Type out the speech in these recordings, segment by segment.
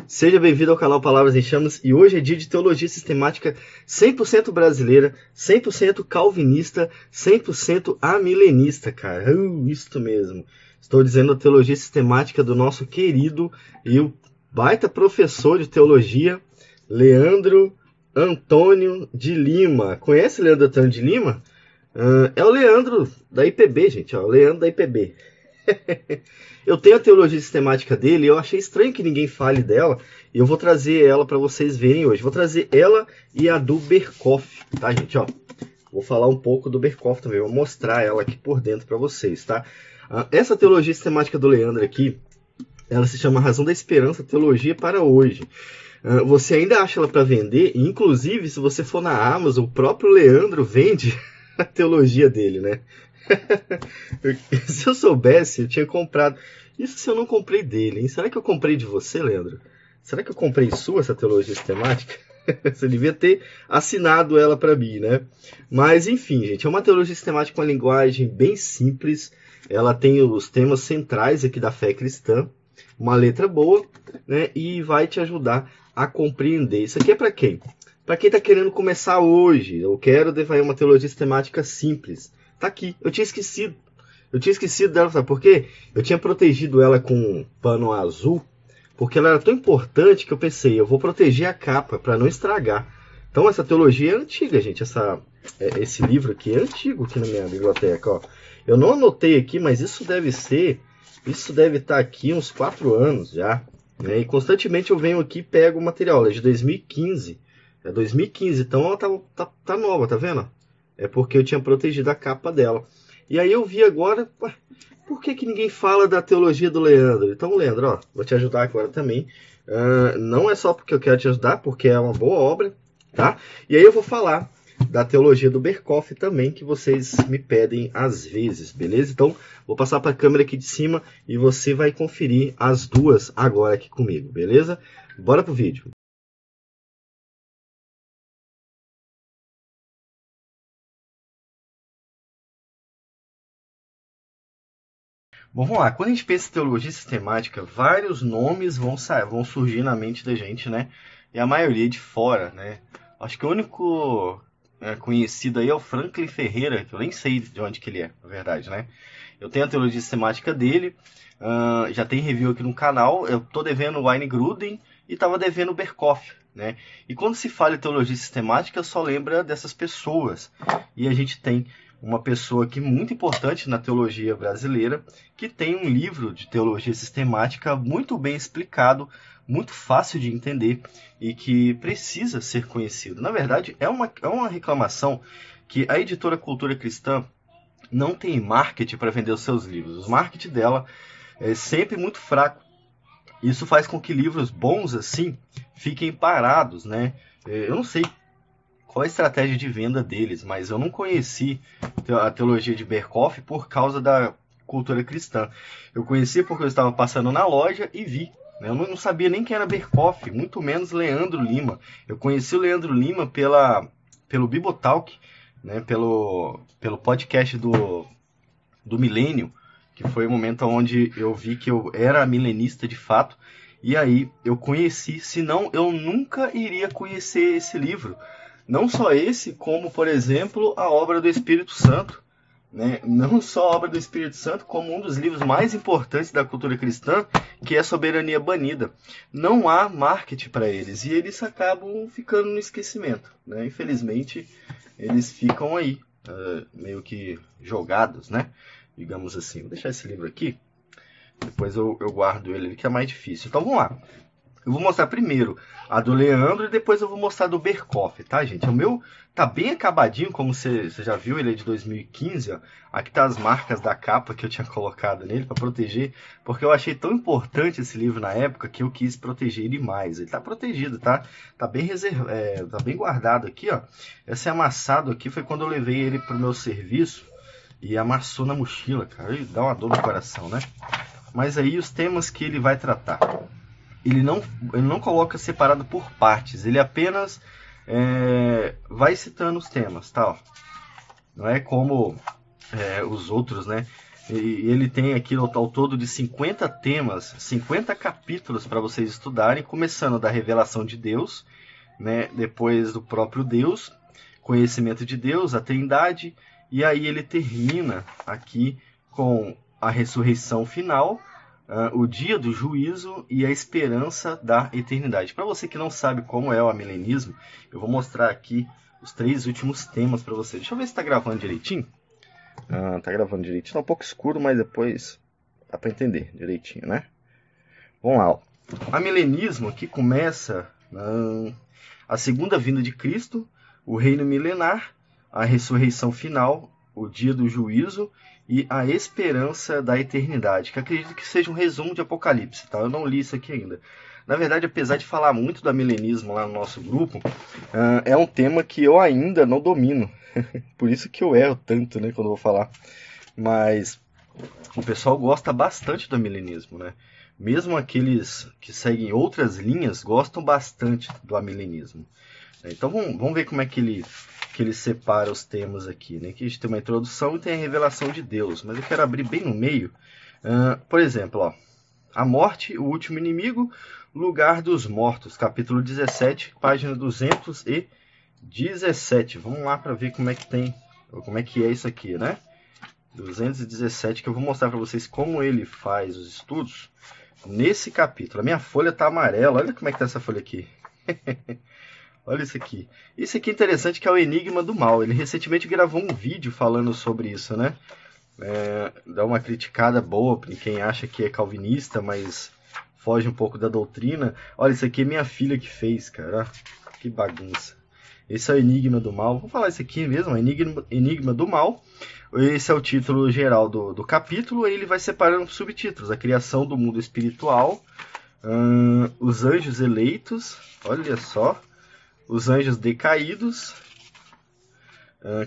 Seja bem-vindo ao canal Palavras em Chamas e hoje é dia de teologia sistemática 100% brasileira, 100% calvinista, 100% amilenista, cara. Isso mesmo. Estou dizendo a teologia sistemática do nosso querido e o baita professor de teologia, Leandro Antônio de Lima. Conhece Leandro Antônio de Lima? É o Leandro da IPB, gente. O Leandro da IPB. Eu tenho a teologia sistemática dele e eu achei estranho que ninguém fale dela. E eu vou trazer ela para vocês verem hoje. Vou trazer ela e a do Berkhof, tá, gente? Ó, vou falar um pouco do Berkhof também. Vou mostrar ela aqui por dentro para vocês, tá? Essa teologia sistemática do Leandro aqui, ela se chama Razão da Esperança, Teologia para Hoje. Você ainda acha ela para vender? Inclusive, se você for na Amazon, o próprio Leandro vende a teologia dele, né? Se eu soubesse, eu tinha comprado. Isso se eu não comprei dele, hein? Será que eu comprei de você, Leandro? Será que eu comprei sua, essa teologia sistemática? Você devia ter assinado ela para mim, né? Mas, enfim, gente, é uma teologia sistemática com uma linguagem bem simples. Ela tem os temas centrais aqui da fé cristã. Uma letra boa, né? E vai te ajudar a compreender. Isso aqui é para quem? Para quem está querendo começar hoje. Eu quero desenvolver uma teologia sistemática simples. Tá aqui. Eu tinha esquecido. Dela, sabe por quê? Eu tinha protegido ela com um pano azul, porque ela era tão importante que eu pensei, eu vou proteger a capa para não estragar. Então essa teologia é antiga, gente. Esse livro aqui é antigo aqui na minha biblioteca, ó. Eu não anotei aqui, mas isso deve estar aqui uns 4 anos já. Né? E constantemente eu venho aqui e pego o material. Ela é de 2015. É 2015, então ela tá nova, tá vendo? É porque eu tinha protegido a capa dela. E aí eu vi agora, por que ninguém fala da teologia do Leandro? Então, Leandro, ó, vou te ajudar agora também. Não é só porque eu quero te ajudar, porque é uma boa obra, tá? E aí eu vou falar da teologia do Berkhof também, que vocês me pedem às vezes, beleza? Então, vou passar para a câmera aqui de cima e você vai conferir as duas agora aqui comigo, beleza? Bora pro vídeo. Bom, vamos lá. Quando a gente pensa em teologia sistemática, vários nomes vão surgir na mente da gente, né? E a maioria de fora, né? Acho que o único conhecido aí é o Franklin Ferreira, que eu nem sei de onde que ele é, na verdade, né? Eu tenho a teologia sistemática dele, já tem review aqui no canal, eu tô devendo o Wayne Grudem e tava devendo o Berkhof, né? E quando se fala em teologia sistemática, só lembra dessas pessoas. E a gente tem uma pessoa aqui muito importante na teologia brasileira, que tem um livro de teologia sistemática muito bem explicado, muito fácil de entender e que precisa ser conhecido. Na verdade, é uma reclamação que a editora Cultura Cristã não tem marketing para vender os seus livros. O marketing dela é sempre muito fraco. Isso faz com que livros bons assim fiquem parados, né? Eu não sei qual a estratégia de venda deles, mas eu não conheci a teologia de Berkhof por causa da Cultura Cristã. Eu conheci porque eu estava passando na loja e vi. Eu não sabia nem quem era Berkhof, muito menos Leandro Lima. Eu conheci o Leandro Lima pelo Bibotalk, né, pelo podcast do Milênio, que foi o momento onde eu vi que eu era milenista de fato. E aí eu conheci, senão eu nunca iria conhecer esse livro. Não só esse, como, por exemplo, a obra do Espírito Santo. Né? Não só a obra do Espírito Santo, como um dos livros mais importantes da cultura cristã, que é a Soberania Banida. Não há marketing para eles, e eles acabam ficando no esquecimento. Né? Infelizmente, eles ficam aí, meio que jogados, né? Digamos assim. Vou deixar esse livro aqui, depois eu guardo ele, que é mais difícil. Então, vamos lá. Eu vou mostrar primeiro a do Leandro e depois eu vou mostrar a do Berkhof, tá, gente? O meu tá bem acabadinho, como você já viu, ele é de 2015, ó. Aqui tá as marcas da capa que eu tinha colocado nele para proteger, porque eu achei tão importante esse livro na época que eu quis proteger ele mais. Ele tá protegido, tá? Tá bem tá bem guardado aqui, ó. Esse amassado aqui foi quando eu levei ele pro meu serviço e amassou na mochila, cara. E dá uma dor no coração, né? Mas aí os temas que ele vai tratar. Ele não coloca separado por partes, ele apenas vai citando os temas, tá? Não é como os outros, né? E ele tem aqui ao todo de 50 temas, 50 capítulos para vocês estudarem, começando da revelação de Deus, né, depois do próprio Deus, conhecimento de Deus, a Trindade, e aí ele termina aqui com a ressurreição final, o dia do juízo e a esperança da eternidade. Para você que não sabe como é o amilenismo, eu vou mostrar aqui os 3 últimos temas para você. Deixa eu ver se está gravando direitinho. Tá gravando direitinho. Tá um pouco escuro, mas depois dá para entender direitinho, né? Vamos lá. Ó. Amilenismo que começa a segunda vinda de Cristo, o reino milenar, a ressurreição final, o dia do juízo e a esperança da eternidade, que acredito que seja um resumo de Apocalipse, tá? Eu não li isso aqui ainda. Na verdade, apesar de falar muito do amilenismo lá no nosso grupo, é um tema que eu ainda não domino. Por isso que eu erro tanto, né, quando eu vou falar. Mas o pessoal gosta bastante do amilenismo, né? Mesmo aqueles que seguem outras linhas gostam bastante do amilenismo. Então vamos ver como é que ele separa os temas aqui, né? Aqui a gente tem uma introdução e tem a revelação de Deus, mas eu quero abrir bem no meio. Por exemplo, ó, a morte, o último inimigo, lugar dos mortos, capítulo 17, página 217. Vamos lá para ver como é que é isso aqui, né? 217, que eu vou mostrar para vocês como ele faz os estudos nesse capítulo. A minha folha tá amarela, olha como é que tá essa folha aqui. Olha isso aqui. Isso aqui é interessante, que é o Enigma do Mal. Ele recentemente gravou um vídeo falando sobre isso, né? Dá uma criticada boa para quem acha que é calvinista, mas foge um pouco da doutrina. Olha, isso aqui é minha filha que fez, cara. Que bagunça. Esse é o Enigma do Mal. Vou falar isso aqui mesmo, Enigma do Mal. Esse é o título geral do capítulo. E ele vai separando subtítulos. A criação do mundo espiritual. Os anjos eleitos. Olha só. Os anjos decaídos.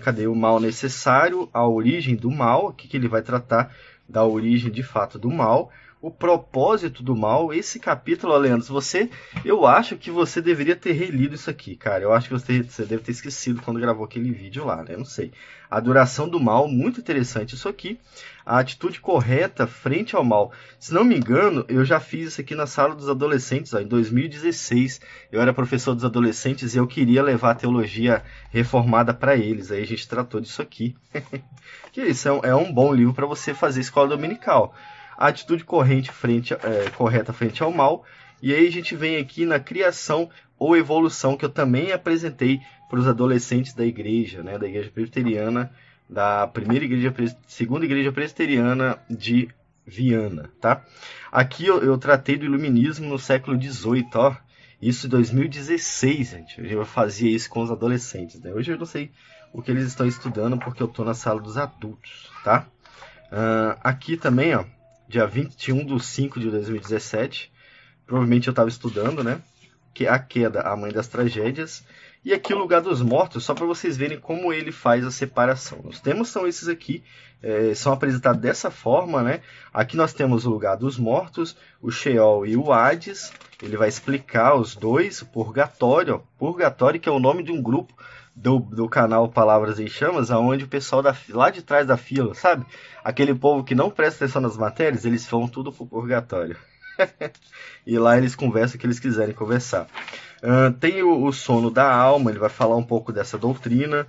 Cadê o mal necessário? A origem do mal. Aqui que ele vai tratar da origem de fato do mal. O propósito do mal. Esse capítulo, Leandro, eu acho que você deveria ter relido isso aqui, cara. Eu acho que você deve ter esquecido quando gravou aquele vídeo lá, né? Eu não sei. A duração do mal, muito interessante isso aqui. A atitude correta frente ao mal. Se não me engano, eu já fiz isso aqui na sala dos adolescentes, ó, em 2016. Eu era professor dos adolescentes e eu queria levar a teologia reformada para eles. Aí a gente tratou disso aqui. Que isso é um bom livro para você fazer escola dominical. A atitude correta frente ao mal. E aí a gente vem aqui na criação ou evolução, que eu também apresentei para os adolescentes da igreja, né, da igreja presbiteriana, da segunda igreja presbiteriana de Viana, tá? Aqui eu tratei do iluminismo no século XVIII, ó. Isso em 2016, gente. Eu fazia isso com os adolescentes, né? Hoje eu não sei o que eles estão estudando, porque eu estou na sala dos adultos, tá? Aqui também, ó, dia 21/5/2017, provavelmente eu estava estudando, né? Que é a queda, a mãe das tragédias. E aqui o lugar dos mortos, só para vocês verem como ele faz a separação. Os temas são esses aqui, são apresentados dessa forma, né? Aqui nós temos o lugar dos mortos, o Sheol e o Hades. Ele vai explicar os dois, o Purgatório. Ó, Purgatório, que é o nome de um grupo do canal Palavras em Chamas, aonde o pessoal lá de trás da fila, sabe? Aquele povo que não presta atenção nas matérias, eles vão tudo pro Purgatório. E lá eles conversam o que eles quiserem conversar. Tem o sono da alma, ele vai falar um pouco dessa doutrina,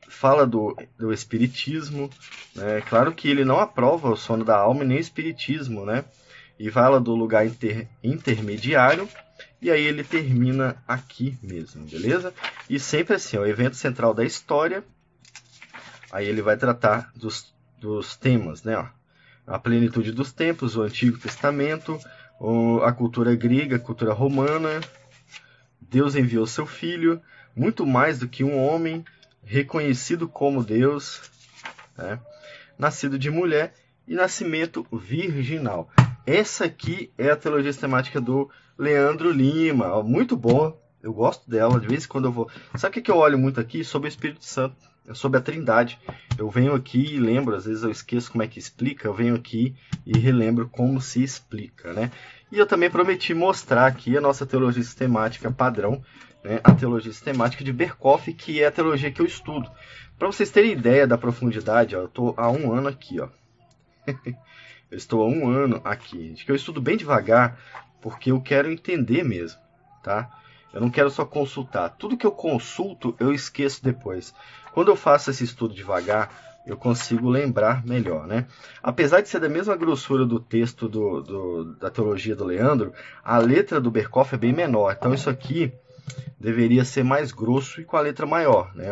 fala do espiritismo, né? Claro que ele não aprova o sono da alma nem o espiritismo, né? E fala do lugar intermediário, e aí ele termina aqui mesmo, beleza? E sempre assim, o evento central da história, aí ele vai tratar dos temas, né? Ó, a plenitude dos tempos, o Antigo Testamento, a cultura grega, a cultura romana, Deus enviou seu Filho, muito mais do que um homem, reconhecido como Deus, né? Nascido de mulher e nascimento virginal. Essa aqui é a teologia sistemática do Leandro Lima, muito boa, eu gosto dela, de vez em quando eu vou... Sabe o que eu olho muito aqui? Sobre o Espírito Santo, sobre a Trindade. Eu venho aqui e lembro, às vezes eu esqueço como é que explica, eu venho aqui e relembro como se explica, né? E eu também prometi mostrar aqui a nossa teologia sistemática padrão, né? A teologia sistemática de Berkhof, que é a teologia que eu estudo. Para vocês terem ideia da profundidade, ó, eu estou há um ano aqui, ó. Eu estou há 1 ano aqui. Acho que eu estudo bem devagar, porque eu quero entender mesmo, tá? Eu não quero só consultar. Tudo que eu consulto, eu esqueço depois. Quando eu faço esse estudo devagar, eu consigo lembrar melhor, né? Apesar de ser da mesma grossura do texto da teologia do Leandro, a letra do Berkoff é bem menor. Então isso aqui deveria ser mais grosso e com a letra maior, né?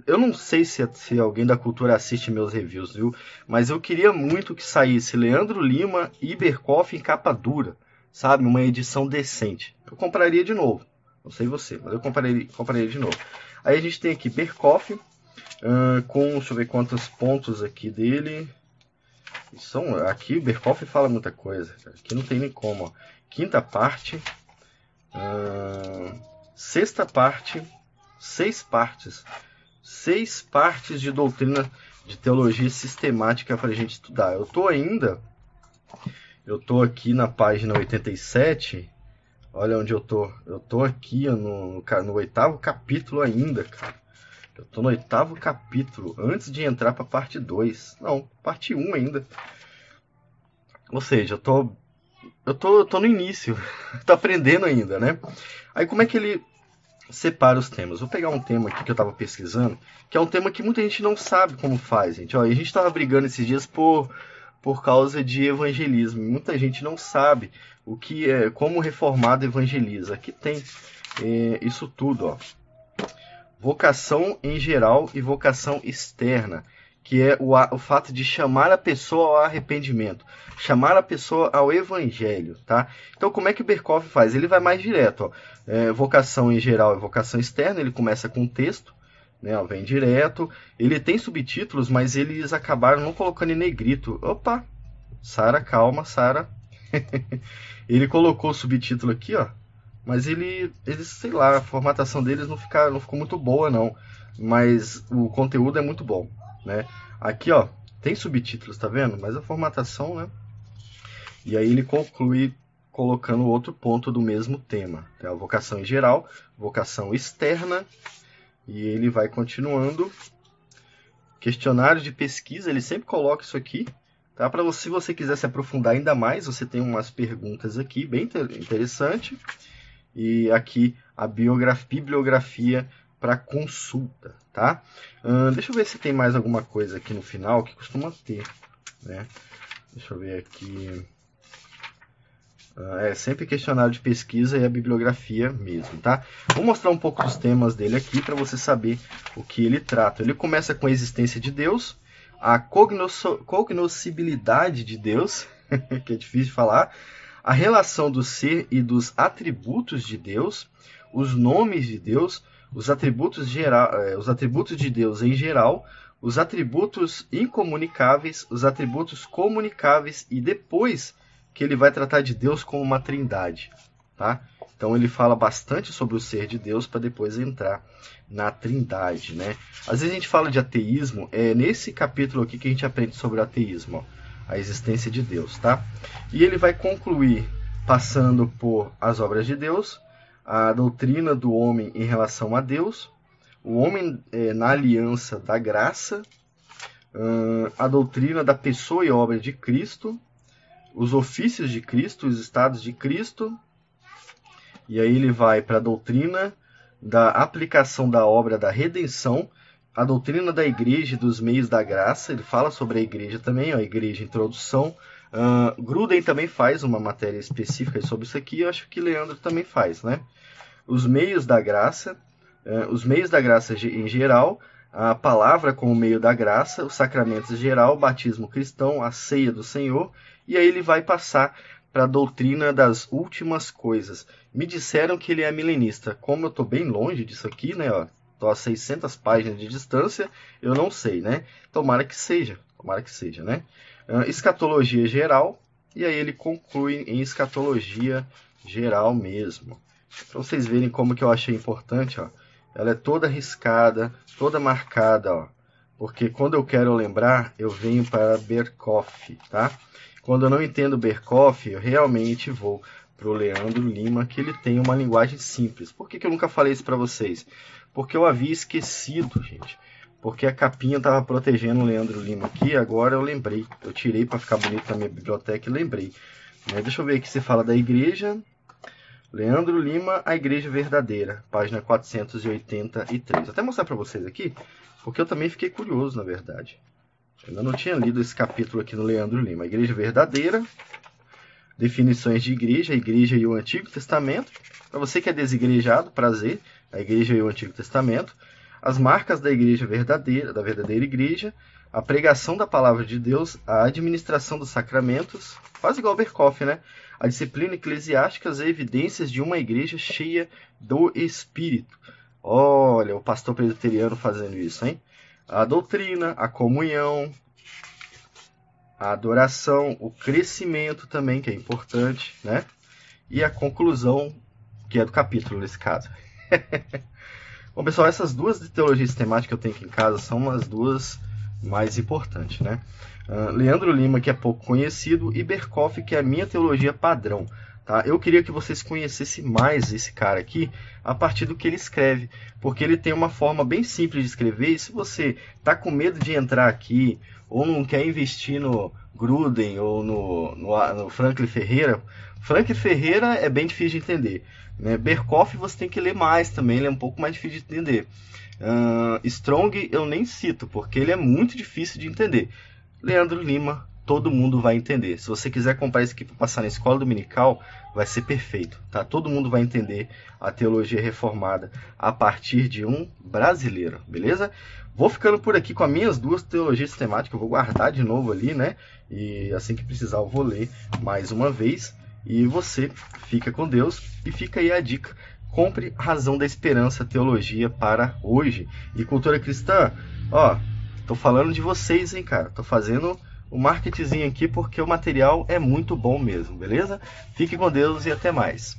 Eu não sei se alguém da cultura assiste meus reviews, viu? Mas eu queria muito que saísse Leandro Lima e Berkoff em capa dura, sabe? Uma edição decente. Eu compraria de novo. Não sei você, mas eu compraria de novo. Aí a gente tem aqui Berkoff, deixa eu ver quantos pontos aqui dele. Aqui o Berkoff fala muita coisa. Aqui não tem nem como. Ó. Quinta parte. Sexta parte. 6 partes. 6 partes de doutrina de teologia sistemática para a gente estudar. Eu tô aqui na página 87. Olha onde eu tô. Eu tô aqui no 8º capítulo ainda, cara. Eu tô no 8º capítulo, antes de entrar para parte 2. Não, parte 1 ainda. Ou seja, eu tô no início. Tô aprendendo ainda, né? Aí como é que ele separa os temas? Vou pegar um tema aqui que eu tava pesquisando, que é um tema que muita gente não sabe como faz, gente. Ó, e a gente tava brigando esses dias por causa de evangelismo. Muita gente não sabe o que é, como o reformado evangeliza. Aqui tem isso tudo, ó. Vocação em geral e vocação externa, que é o fato de chamar a pessoa ao arrependimento, chamar a pessoa ao evangelho, tá? Então, como é que o Berkoff faz? Ele vai mais direto, ó. Vocação em geral e vocação externa, ele começa com um texto, né? Ó, vem direto. Ele tem subtítulos, mas eles acabaram não colocando em negrito. Opa! Sara, calma, Sara. Ele colocou o subtítulo aqui, ó. Mas eles, sei lá, a formatação deles não ficou muito boa, não. Mas o conteúdo é muito bom, né? Aqui, ó, tem subtítulos, tá vendo? Mas a formatação, né? E aí ele conclui colocando outro ponto do mesmo tema. Tem a vocação em geral, vocação externa, e ele vai continuando. Questionário de pesquisa, ele sempre coloca isso aqui, tá? Se você quiser se aprofundar ainda mais, você tem umas perguntas aqui, bem interessante. E aqui a bibliografia para consulta, tá? Deixa eu ver se tem mais alguma coisa aqui no final que costuma ter, né? Deixa eu ver aqui. Sempre questionário de pesquisa e a bibliografia mesmo, tá? Vou mostrar um pouco dos temas dele aqui para você saber o que ele trata. Ele começa com a existência de Deus, a cognoscibilidade de Deus, que é difícil de falar, a relação do ser e dos atributos de Deus, os nomes de Deus, os atributos de Deus em geral, os atributos incomunicáveis, os atributos comunicáveis e depois que ele vai tratar de Deus como uma trindade, tá? Então ele fala bastante sobre o ser de Deus para depois entrar na trindade, né? Às vezes a gente fala de ateísmo, é nesse capítulo aqui que a gente aprende sobre o ateísmo, ó. A existência de Deus, tá? E ele vai concluir passando por as obras de Deus, a doutrina do homem em relação a Deus, o homem na aliança da graça, a doutrina da pessoa e obra de Cristo, os ofícios de Cristo, os estados de Cristo, e aí ele vai para a doutrina da aplicação da obra da redenção, a doutrina da igreja e dos meios da graça. Ele fala sobre a igreja também, ó, a igreja introdução. Gruden também faz uma matéria específica sobre isso aqui, eu acho que Leandro também faz, né? Os meios da graça em geral, a palavra como meio da graça, os sacramentos em geral, o batismo cristão, a ceia do Senhor, e aí ele vai passar para a doutrina das últimas coisas. Me disseram que ele é milenista. Como eu estou bem longe disso aqui, né, ó, estou a 600 páginas de distância, eu não sei, né? Tomara que seja, né? Escatologia geral, e aí ele conclui em escatologia geral mesmo. Para vocês verem como que eu achei importante, ó, ela é toda riscada, toda marcada, ó, porque quando eu quero lembrar, eu venho para Berkoff, tá? Quando eu não entendo Berkoff, eu realmente vou para o Leandro Lima, que ele tem uma linguagem simples. Por que eu nunca falei isso para vocês? Porque eu havia esquecido, gente. porque a capinha estava protegendo o Leandro Lima aqui, agora eu lembrei. Eu tirei para ficar bonito na minha biblioteca e lembrei. Deixa eu ver aqui, você fala da igreja. Leandro Lima, A Igreja Verdadeira, página 483. Vou até mostrar para vocês aqui, porque eu também fiquei curioso, na verdade. Eu ainda não tinha lido esse capítulo aqui no Leandro Lima. A Igreja Verdadeira, definições de igreja, a igreja e o Antigo Testamento. Para você que é desigrejado, prazer, a igreja e o Antigo Testamento. As marcas da igreja verdadeira, da verdadeira igreja, a pregação da palavra de Deus, a administração dos sacramentos, quase igual Berkoff, né? A disciplina eclesiástica, as evidências de uma igreja cheia do Espírito. Olha, o pastor presbiteriano fazendo isso, hein? A doutrina, a comunhão, a adoração, o crescimento também, que é importante, né? E a conclusão, que é do capítulo nesse caso. Bom, pessoal, essas duas de teologia sistemática que eu tenho aqui em casa são as duas mais importantes, né? Leandro Lima, que é pouco conhecido, e Berkoff, que é a minha teologia padrão. Tá? Eu queria que vocês conhecessem mais esse cara aqui a partir do que ele escreve, porque ele tem uma forma bem simples de escrever, e se você está com medo de entrar aqui, ou não quer investir no Gruden ou no Franklin Ferreira, Franklin Ferreira é bem difícil de entender. Né? Berkoff você tem que ler mais também, ele é um pouco mais difícil de entender. Strong eu nem cito, porque ele é muito difícil de entender. Leandro Lima, todo mundo vai entender. Se você quiser comprar isso aqui para passar na escola dominical, vai ser perfeito. Tá? Todo mundo vai entender a teologia reformada a partir de um brasileiro, beleza? Vou ficando por aqui com as minhas duas teologias sistemáticas. Eu vou guardar de novo ali, né? E assim que precisar eu vou ler mais uma vez. E você fica com Deus. E fica aí a dica. Compre Razão da Esperança, Teologia para Hoje. E Cultura Cristã, ó, tô falando de vocês, hein, cara. Tô fazendo o marketingzinho aqui porque o material é muito bom mesmo, beleza? Fique com Deus e até mais.